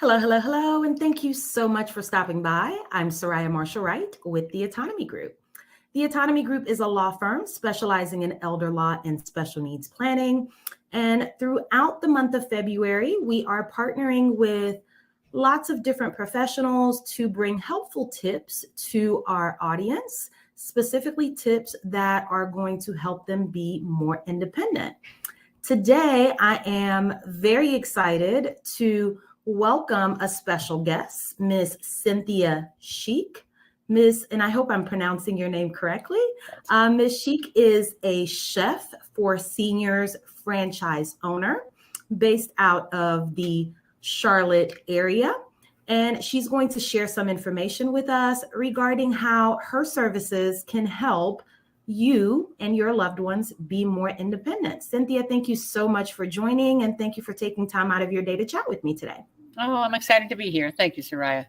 Hello, hello, hello, and thank you so much for stopping by. I'm Soraya Marshall Wright with the Autonomy Group. The Autonomy Group is a law firm specializing in elder law and special needs planning. And throughout the month of February, we are partnering with lots of different professionals to bring helpful tips to our audience, specifically tips that are going to help them be more independent. Today, I am very excited to welcome a special guest, Miss Cynthia Sheik. And I hope I'm pronouncing your name correctly. Ms. Sheik is a chef for seniors franchise owner based out of the Charlotte area. And she's going to share some information with us regarding how her services can help you and your loved ones be more independent. Cynthia, thank you so much for joining, and thank you for taking time out of your day to chat with me today. Oh, I'm excited to be here. Thank you, Soraya.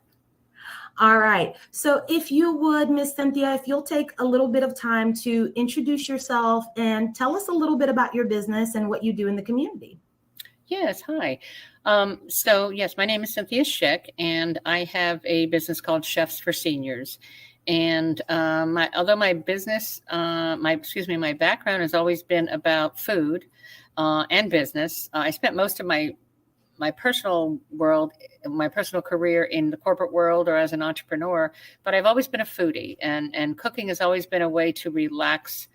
All right. So if you would, Miss Cynthia, if you'll take a little bit of time to introduce yourself and tell us a little bit about your business and what you do in the community. Yes, hi. Yes, my name is Cynthia Sheik, and I have a business called Chefs for Seniors. And although my business, my background has always been about food and business. I spent most of my personal career in the corporate world or as an entrepreneur, but I've always been a foodie, and cooking has always been a way to relax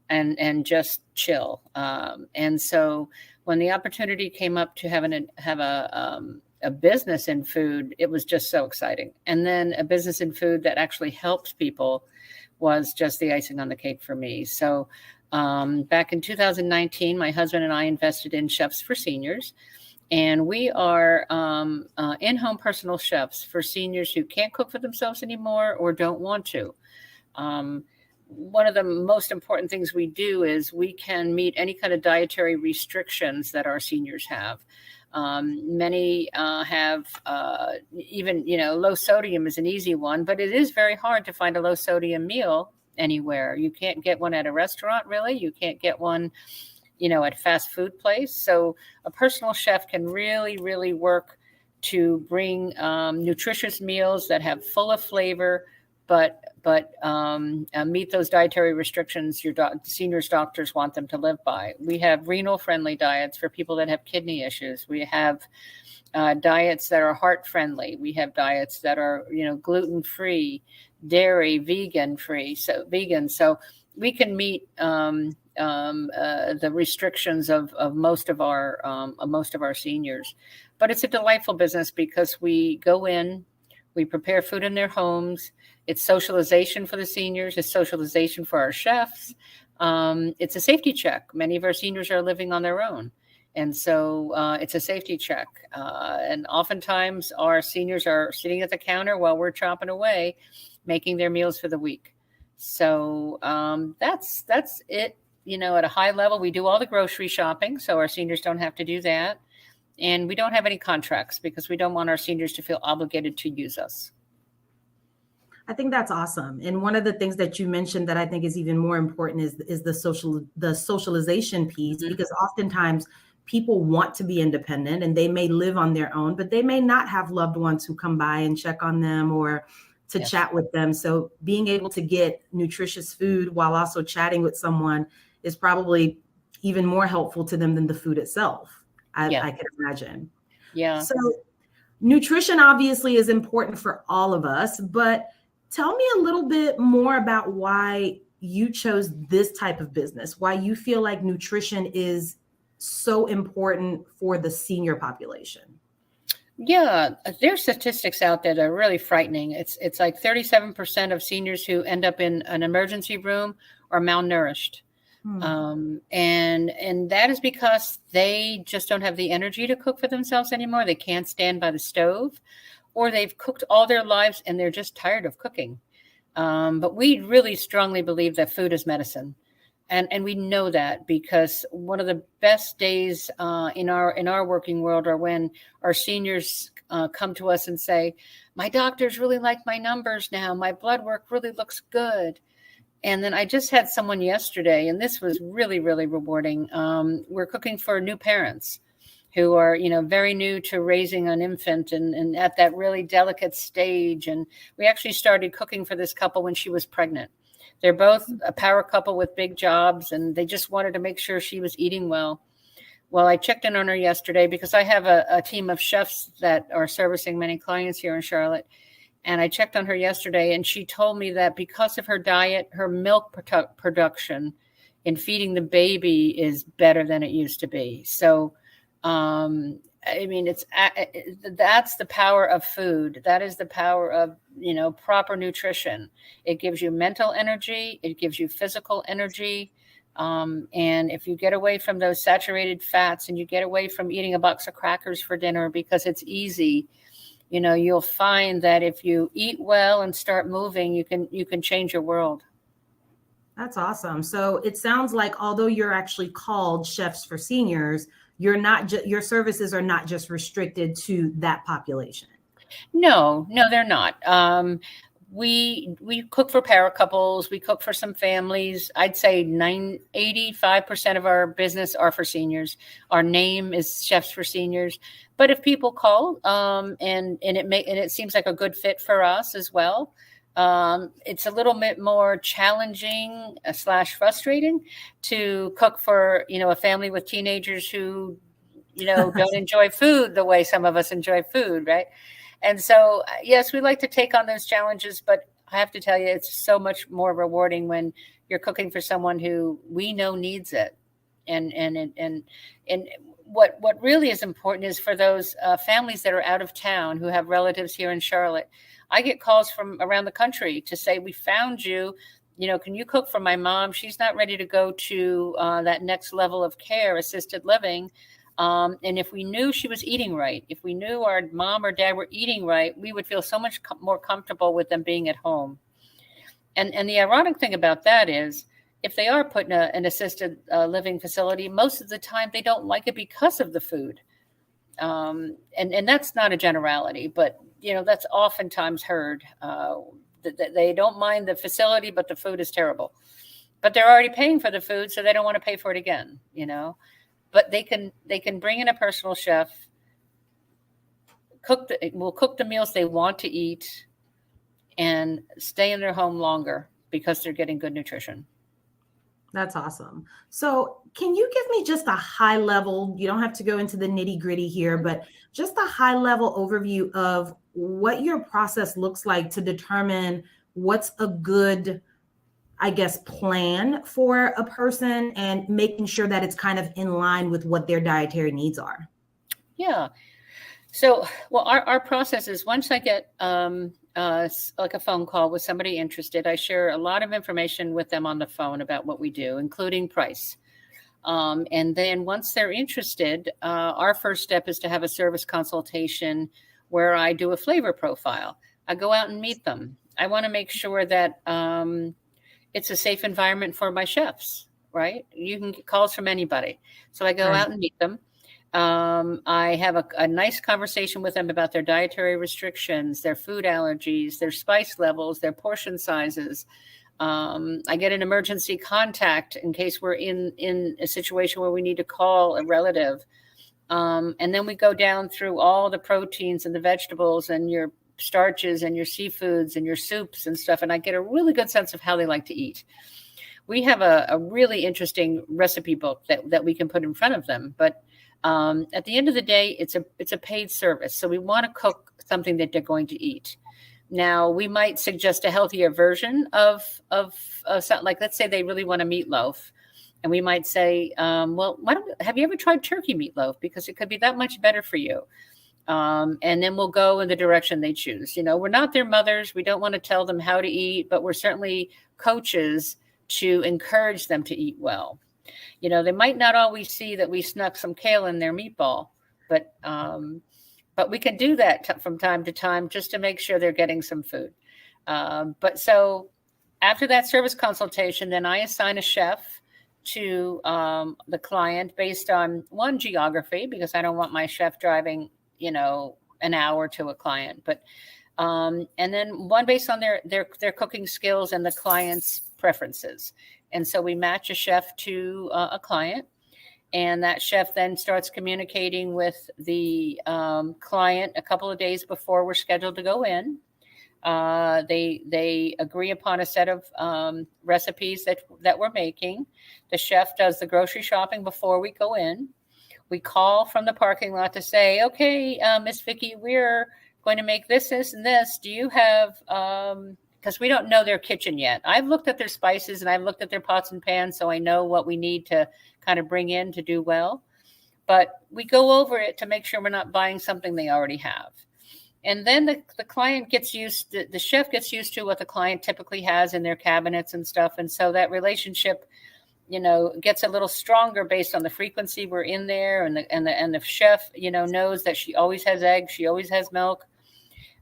and just chill. And so when the opportunity came up to have a business in food, it was just so exciting. And then a business in food that actually helps people was just the icing on the cake for me. So back in 2019, my husband and I invested in Chefs for Seniors. And we are in-home personal chefs for seniors who can't cook for themselves anymore or don't want to. One of the most important things we do is we can meet any kind of dietary restrictions that our seniors have. Many have even, low sodium is an easy one, but it is very hard to find a low sodium meal anywhere. You can't get one at a restaurant, really. You can't get one, at a fast food place. So a personal chef can really, really work to bring nutritious meals that have full of flavor, but meet those dietary restrictions seniors' doctors want them to live by. We have renal-friendly diets for people that have kidney issues. We have diets that are heart-friendly. We have diets that are, gluten-free, dairy, vegan-free, so vegan. So we can meet the restrictions of most of our seniors. But it's a delightful business because we go in, we prepare food in their homes. It's socialization for the seniors. It's socialization for our chefs. It's a safety check. Many of our seniors are living on their own. And so it's a safety check. And oftentimes our seniors are sitting at the counter while we're chopping away, making their meals for the week. So that's it. At a high level, we do all the grocery shopping, so our seniors don't have to do that. And we don't have any contracts because we don't want our seniors to feel obligated to use us. I think that's awesome. And one of the things that you mentioned that I think is even more important is the socialization piece, because oftentimes people want to be independent and they may live on their own, but they may not have loved ones who come by and check on them or to chat with them. So being able to get nutritious food while also chatting with someone is probably even more helpful to them than the food itself. I can imagine. Yeah. So nutrition obviously is important for all of us, but tell me a little bit more about why you chose this type of business, why you feel like nutrition is so important for the senior population. Yeah, there's statistics out there that are really frightening. It's like 37% of seniors who end up in an emergency room are malnourished. And that is because they just don't have the energy to cook for themselves anymore. They can't stand by the stove, or they've cooked all their lives and they're just tired of cooking. But we really strongly believe that food is medicine. And we know that because one of the best days in our working world are when our seniors come to us and say, my doctors really like my numbers now. My blood work really looks good. And then I just had someone yesterday, and this was really, really rewarding. We're cooking for new parents. who are, very new to raising an infant and at that really delicate stage. And we actually started cooking for this couple when she was pregnant. They're both a power couple with big jobs, and they just wanted to make sure she was eating well. Well, I checked in on her yesterday because I have a team of chefs that are servicing many clients here in Charlotte. And I checked on her yesterday, and she told me that because of her diet, her milk production in feeding the baby is better than it used to be. So, that's the power of food. That is the power of, proper nutrition. It gives you mental energy. It gives you physical energy. And if you get away from those saturated fats and you get away from eating a box of crackers for dinner because it's easy, you'll find that if you eat well and start moving, you can change your world. That's awesome. So it sounds like although you're actually called Chefs for Seniors, you're not your services are not just restricted to that population. No, they're not. We cook for power couples. We cook for some families. I'd say 85% of our business are for seniors. Our name is Chefs for Seniors. But if people call, and it seems like a good fit for us as well, it's a little bit more challenging / frustrating to cook for, a family with teenagers who, don't enjoy food the way some of us enjoy food, right? And so, yes, we like to take on those challenges, but I have to tell you, it's so much more rewarding when you're cooking for someone who we know needs it. And what really is important is for those families that are out of town who have relatives here in Charlotte. I get calls from around the country to say, we found you. Can you cook for my mom? She's not ready to go to that next level of care, assisted living. And if we knew she was eating right, if we knew our mom or dad were eating right, we would feel so much more comfortable with them being at home. And the ironic thing about that is, if they are put in an assisted living facility, most of the time they don't like it because of the food. And that's not a generality, but that's oftentimes heard. They don't mind the facility, but the food is terrible. But they're already paying for the food, so they don't want to pay for it again. But they can bring in a personal chef, will cook the meals they want to eat, and stay in their home longer because they're getting good nutrition. That's awesome. So can you give me just a high level, you don't have to go into the nitty gritty here, but just a high level overview of what your process looks like to determine what's a good, I guess, plan for a person and making sure that it's kind of in line with what their dietary needs are? Yeah. So, well, our process is once I get like a phone call with somebody interested, I share a lot of information with them on the phone about what we do, including price. And then once they're interested, our first step is to have a service consultation where I do a flavor profile. I go out and meet them. I want to make sure that it's a safe environment for my chefs, right? You can get calls from anybody. So I go out and meet them. I have a nice conversation with them about their dietary restrictions, their food allergies, their spice levels, their portion sizes. I get an emergency contact in case we're in a situation where we need to call a relative. And then we go down through all the proteins and the vegetables and your starches and your seafoods and your soups and stuff. And I get a really good sense of how they like to eat. We have a really interesting recipe book that we can put in front of them. But at the end of the day, it's a paid service. So we want to cook something that they're going to eat. Now, we might suggest a healthier version of something, like, let's say they really want a meatloaf. And we might say, well, have you ever tried turkey meatloaf? Because it could be that much better for you. And then we'll go in the direction they choose. We're not their mothers. We don't want to tell them how to eat, but we're certainly coaches to encourage them to eat well. They might not always see that we snuck some kale in their meatball, but we can do that from time to time just to make sure they're getting some food. But so after that service consultation, then I assign a chef to the client based on one, geography, because I don't want my chef driving, an hour to a client, but and then one based on their cooking skills and the client's preferences. And so we match a chef to a client. And that chef then starts communicating with the client a couple of days before we're scheduled to go in. They agree upon a set of recipes that we're making. The chef does the grocery shopping before we go in. We call from the parking lot to say, okay, Miss Vicki, we're going to make this, this, and this. Do you have, because we don't know their kitchen yet. I've looked at their spices and I've looked at their pots and pans, so I know what we need to kind of bring in to do well. But we go over it to make sure we're not buying something they already have. And then the client gets used to, the chef gets used to what the client typically has in their cabinets and stuff. And so that relationship, gets a little stronger based on the frequency we're in there. And the chef, knows that she always has eggs. She always has milk.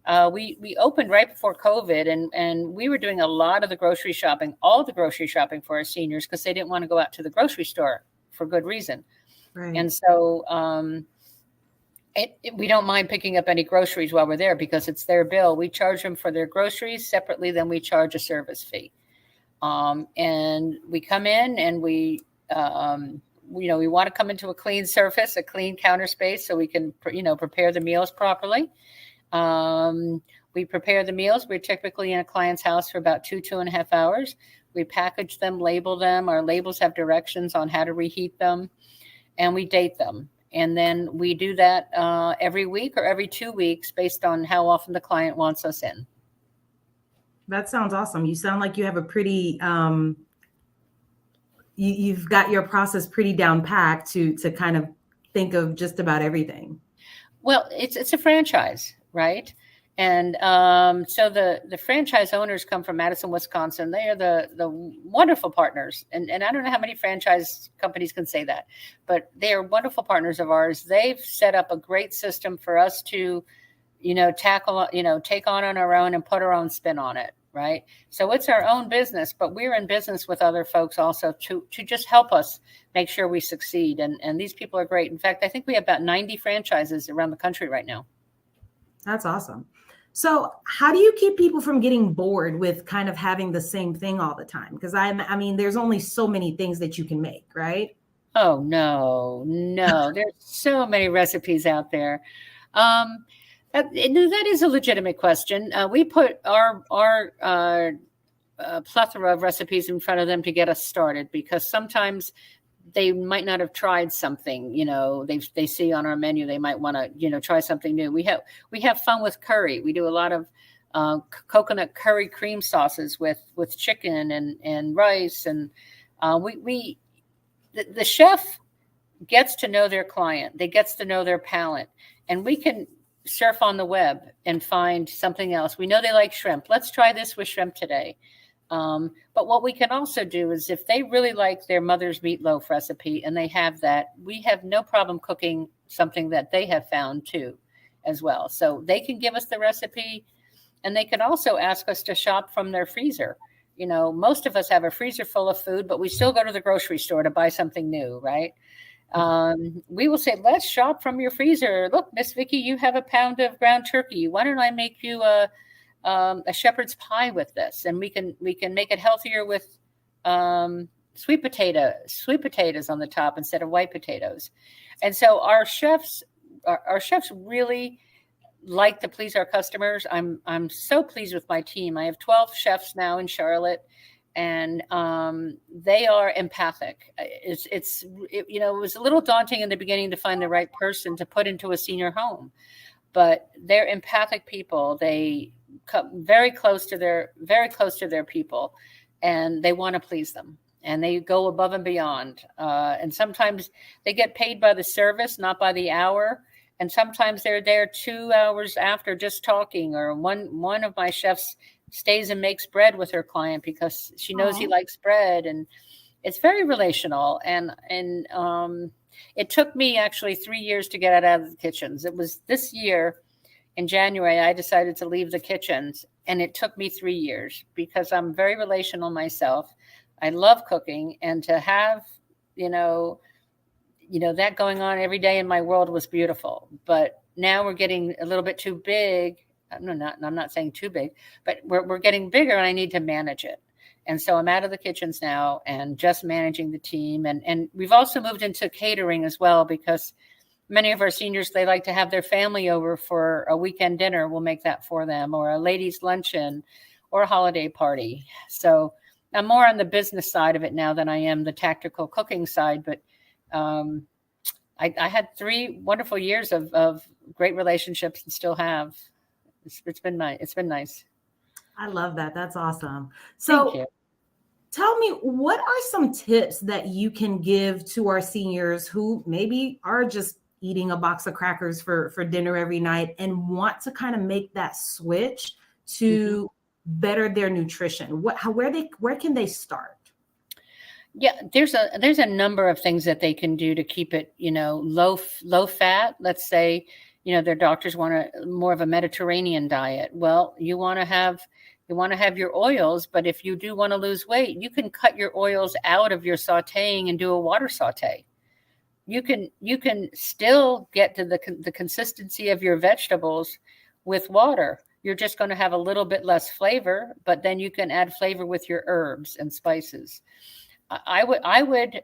We opened right before COVID, and we were doing a lot of the grocery shopping, all the grocery shopping for our seniors, because they didn't want to go out to the grocery store for good reason. Right. And so we don't mind picking up any groceries while we're there because it's their bill. We charge them for their groceries separately, then we charge a service fee. And we come in and we want to come into a clean surface, a clean counter space, so we can, prepare the meals properly. We prepare the meals. We're typically in a client's house for about 2.5 hours. We package them, label them. Our labels have directions on how to reheat them, and we date them. And then we do that every week or every 2 weeks based on how often the client wants us in. That sounds awesome. You sound like you have a pretty, you've got your process pretty down packed to kind of think of just about everything. Well, it's a franchise, right? And so the franchise owners come from Madison, Wisconsin. They are the wonderful partners. And I don't know how many franchise companies can say that, but they are wonderful partners of ours. They've set up a great system for us to, tackle, take on our own and put our own spin on it, right? So it's our own business, but we're in business with other folks also to just help us make sure we succeed. And these people are great. In fact, I think we have about 90 franchises around the country right now. That's awesome. So how do you keep people from getting bored with kind of having the same thing all the time? Because I mean, there's only so many things that you can make, right? Oh, no. There's so many recipes out there. That is a legitimate question. We put our plethora of recipes in front of them to get us started, because sometimes they might not have tried something, they see on our menu. They might want to, try something new. We have fun with curry. We do a lot of coconut curry cream sauces with chicken and rice. And the chef gets to know their client. They gets to know their palate, and we can surf on the web and find something else. We know they like shrimp. Let's try this with shrimp today. But what we can also do is, if they really like their mother's meatloaf recipe and they have that, we have no problem cooking something that they have found too, as well. So they can give us the recipe, and they can also ask us to shop from their freezer. Most of us have a freezer full of food, but we still go to the grocery store to buy something new, right? We will say, let's shop from your freezer. Look, Miss Vicki, you have a pound of ground turkey. Why don't I make you a shepherd's pie with this? And we can make it healthier with sweet potatoes on the top instead of white potatoes. And so our chefs really like to please our customers. I'm so pleased with my team. I have 12 chefs now in Charlotte, and they are empathic. It was a little daunting in the beginning to find the right person to put into a senior home, but they're empathic people. They come very close to their people, and they want to please them, and they go above and beyond. And sometimes they get paid by the service, not by the hour. And sometimes they're there 2 hours after just talking, or one of my chefs stays and makes bread with her client because she knows he likes bread, and it's very relational. And it took me actually 3 years to get out of the kitchens. It was this year in January, I decided to leave the kitchens, and it took me 3 years because I'm very relational myself. I love cooking, and to have, that going on every day in my world was beautiful. But now we're getting a little bit too big. I'm not saying too big, but we're getting bigger, and I need to manage it. And so I'm out of the kitchens now and just managing the team. And we've also moved into catering as well, because many of our seniors, they like to have their family over for a weekend dinner. We'll make that for them, or a ladies' luncheon, or a holiday party. So I'm more on the business side of it now than I am the tactical cooking side. But I had 3 wonderful years of great relationships and still have. It's been nice. It's been nice. I love that. That's awesome. Thank So you. tell me, what are some tips that you can give to our seniors who maybe are just eating a box of crackers for dinner every night and want to kind of make that switch to better their nutrition? Where can they start? Yeah, there's a number of things that they can do to keep it, low fat. Let's say, their doctors want more of a Mediterranean diet. Well, you want to have your oils, but if you do want to lose weight, you can cut your oils out of your sautéing and do a water sauté. You can still get to the consistency of your vegetables with water. You're just going to have a little bit less flavor, but then you can add flavor with your herbs and spices. I would,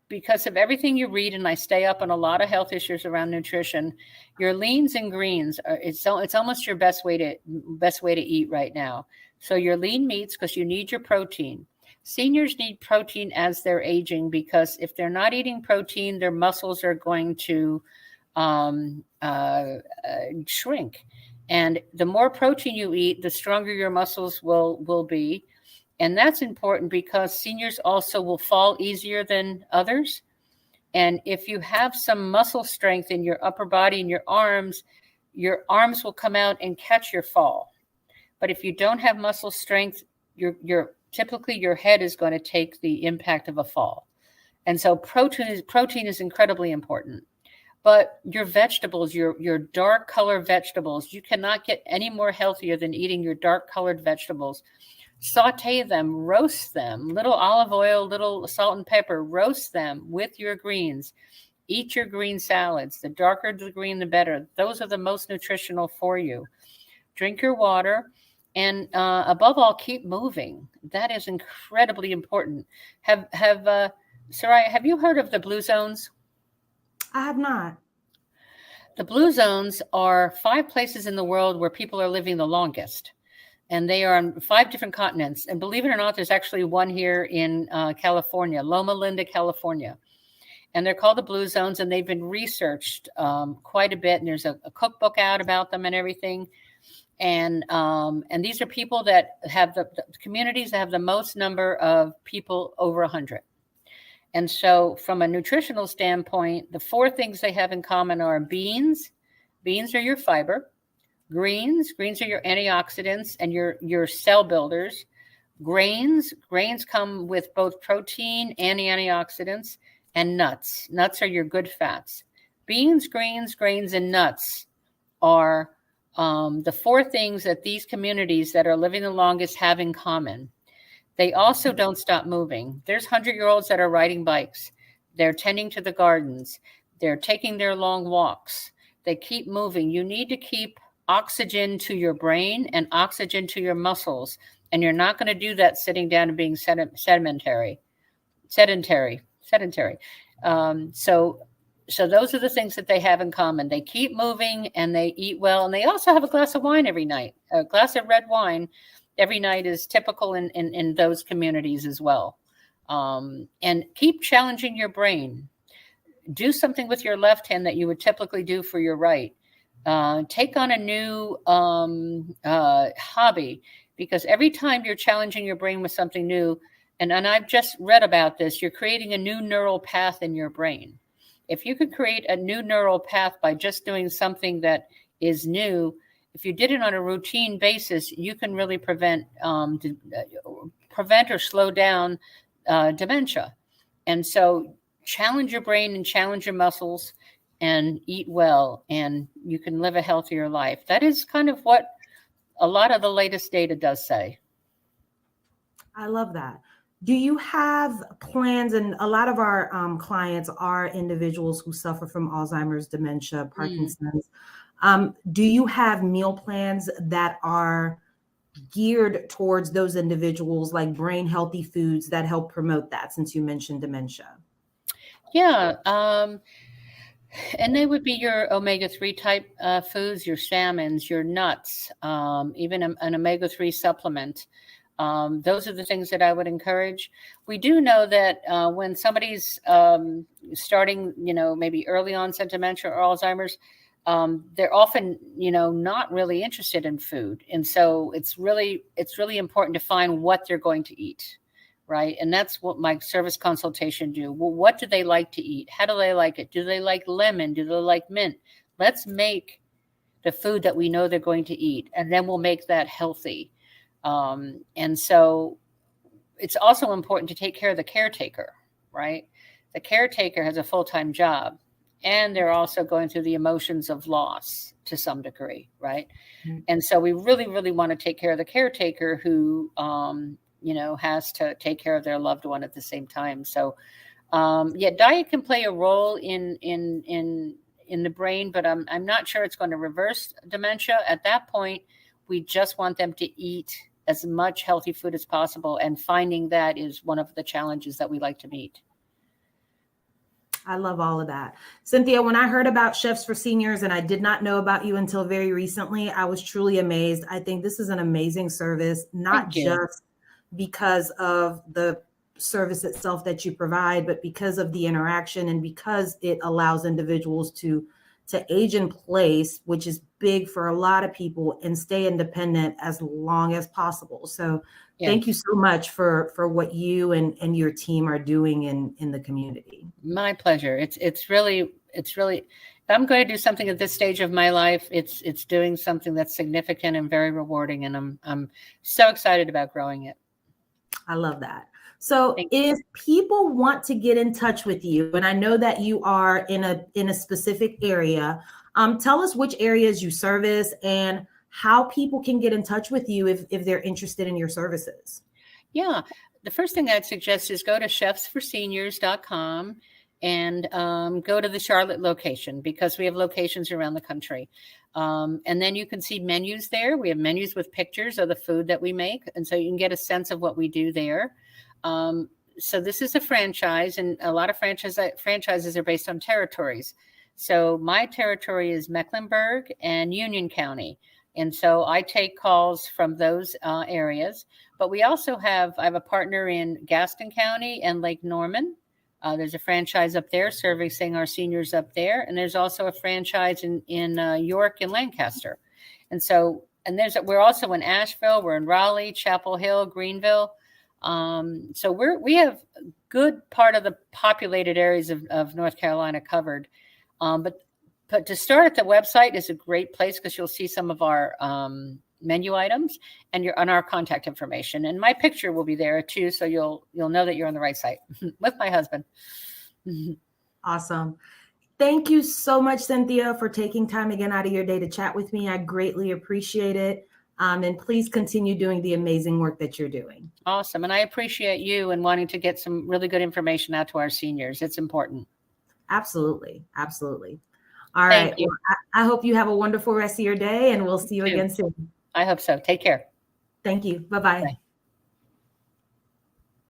because of everything you read, and I stay up on a lot of health issues around nutrition, your leans and greens it's almost your best way to eat right now. So your lean meats, because you need your protein. Seniors need protein as they're aging, because if they're not eating protein, their muscles are going to shrink. And the more protein you eat, the stronger your muscles will be. And that's important because seniors also will fall easier than others. And if you have some muscle strength in your upper body and your arms will come out and catch your fall. But if you don't have muscle strength, typically your head is going to take the impact of a fall. And so protein is incredibly important. But your vegetables, your dark colored vegetables, you cannot get any more healthier than eating your dark colored vegetables. Saute them, roast them, little olive oil, little salt and pepper, roast them with your greens. Eat your green salads. The darker the green, the better. Those are the most nutritional for you. Drink your water. And above all, keep moving. That is incredibly important. Soraya, have you heard of the blue zones? I have not. The blue zones are 5 places in the world where people are living the longest. And they are on 5 different continents. And believe it or not, there's actually one here in California, Loma Linda, California. And they're called the Blue Zones, and they've been researched quite a bit. And there's a cookbook out about them and everything. And these are people that have the communities that have the most number of people over 100. And so from a nutritional standpoint, the 4 things they have in common are beans. Beans are your fiber. Greens are your antioxidants and your cell builders. Grains come with both protein and antioxidants. And nuts are your good fats. Beans, greens, grains, and nuts are the 4 things that these communities that are living the longest have in common. They also don't stop moving. There's 100-year-olds that are riding bikes. They're tending to the gardens. They're taking their long walks. They keep moving. You need to keep oxygen to your brain and oxygen to your muscles. And you're not going to do that sitting down and being sedentary. So those are the things that they have in common. They keep moving and they eat well. And they also have a glass of wine every night. A glass of red wine every night is typical in those communities as well. And keep challenging your brain. Do something with your left hand that you would typically do for your right. Take on a new hobby, because every time you're challenging your brain with something new, and I've just read about this, you're creating a new neural path in your brain. If you could create a new neural path by just doing something that is new, if you did it on a routine basis, you can really prevent or slow down dementia. And so challenge your brain and challenge your muscles and eat well, and you can live a healthier life. That is kind of what a lot of the latest data does say. I love that. Do you have plans? And a lot of our clients are individuals who suffer from Alzheimer's, dementia, Parkinson's. Do you have meal plans that are geared towards those individuals, like brain healthy foods that help promote that, since you mentioned dementia? Yeah. And they would be your omega-3 type foods, your salmons, your nuts, even an omega-3 supplement. Those are the things that I would encourage. We do know that when somebody's starting, maybe early onset dementia or Alzheimer's, they're often, not really interested in food. And so it's really important to find what they're going to eat. Right. And that's what my service consultation do. Well, what do they like to eat? How do they like it? Do they like lemon? Do they like mint? Let's make the food that we know they're going to eat, and then we'll make that healthy. And so it's also important to take care of the caretaker, right? The caretaker has a full-time job, and they're also going through the emotions of loss to some degree, right? Mm-hmm. And so we really, really want to take care of the caretaker who, has to take care of their loved one at the same time. So, diet can play a role in the brain, but I'm not sure it's going to reverse dementia. At that point, we just want them to eat as much healthy food as possible, and finding that is one of the challenges that we like to meet. I love all of that. Cynthia, when I heard about Chefs for Seniors, and I did not know about you until very recently, I was truly amazed. I think this is an amazing service, not just because of the service itself that you provide, but because of the interaction and because it allows individuals to age in place, which is big for a lot of people, and stay independent as long as possible. So thank you so much for what you and your team are doing in the community. My pleasure. It's really, if I'm going to do something at this stage of my life, it's doing something that's significant and very rewarding. And I'm so excited about growing it. I love that. So if people want to get in touch with you, and I know that you are in a specific area, tell us which areas you service and how people can get in touch with you if they're interested in your services. Yeah. The first thing I'd suggest is go to chefsforseniors.com and go to the Charlotte location, because we have locations around the country. And then you can see menus there. We have menus with pictures of the food that we make. And so you can get a sense of what we do there. So this is a franchise, and a lot of franchises are based on territories. So my territory is Mecklenburg and Union County. And so I take calls from those areas. But we also I have a partner in Gaston County and Lake Norman. There's a franchise up there servicing our seniors up there. And there's also a franchise in York and Lancaster. And so, we're also in Asheville, we're in Raleigh, Chapel Hill, Greenville. So we have a good part of the populated areas of North Carolina covered. But to start at the website is a great place, because you'll see some of our menu items and on our contact information. And my picture will be there too, so you'll know that you're on the right site with my husband. Awesome. Thank you so much, Cynthia, for taking time again out of your day to chat with me. I greatly appreciate it. And please continue doing the amazing work that you're doing. Awesome. And I appreciate you and wanting to get some really good information out to our seniors. It's important. Absolutely. Absolutely. All right. Well, I hope you have a wonderful rest of your day, and we'll see you again soon. I hope so. Take care. Thank you. Bye-bye. Bye.